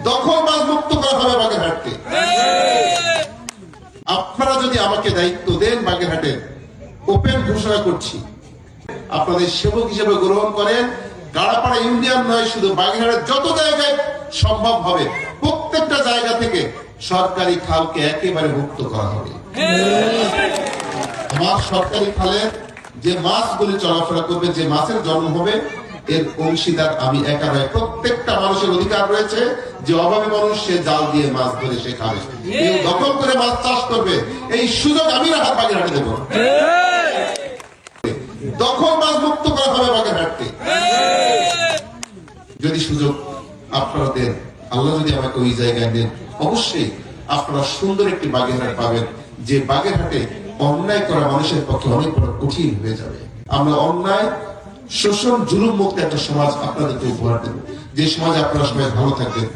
দখলবাজ মুক্ত করা হবে বাগেরহাটকে। আপনারা যদি আমাকে দায়িত্ব দেন, বাগেরহাটের ওপেন ঘোষণা করছি, আপনাদের সেবক হিসেবে গ্রহণ করেন। গাড়াপাড়া ইউনিয়ন নয়, শুধু বাগেরহাটের যত জায়গায় সম্ভব হবে প্রত্যেকটা জায়গা থেকে সরকারি খালকে একেবারে মুক্ত করা হবে। আমার সরকারি খালের যে মাছগুলি চলাফেরা করবে, যে মাছের জন্ম হবে, এর অংশীদার আমি একা নয়। প্রত্যেকটা মানুষের অধিকার রয়েছে যে অভাবী মানুষ সে জাল দিয়ে মাছ ধরে সে খাবে, কেউ দখল করে মাছ চাষ করবে, এই সুযোগ আমি রাখা বাগেরহাটে দেব। দখলবাজ মুক্ত করা হবে বাগেরহাটকে। যদি সুযোগ আপনারা দেন, আল্লাহ যদি আমাকে ওই জায়গায় দেন, অবশ্যই আপনারা সুন্দর একটি বাগেরহাট পাবেন, যে বাগেরহাটে অন্যায় করা মানুষের পক্ষে অনেক বড় কঠিন হয়ে যাবে। আমরা অন্যায়, শোষণ, জুলুম মুক্ত একটা সমাজ আপনাদেরকে উপহার দেব, যে সমাজে আপনারা সবাই ভালো থাকবেন।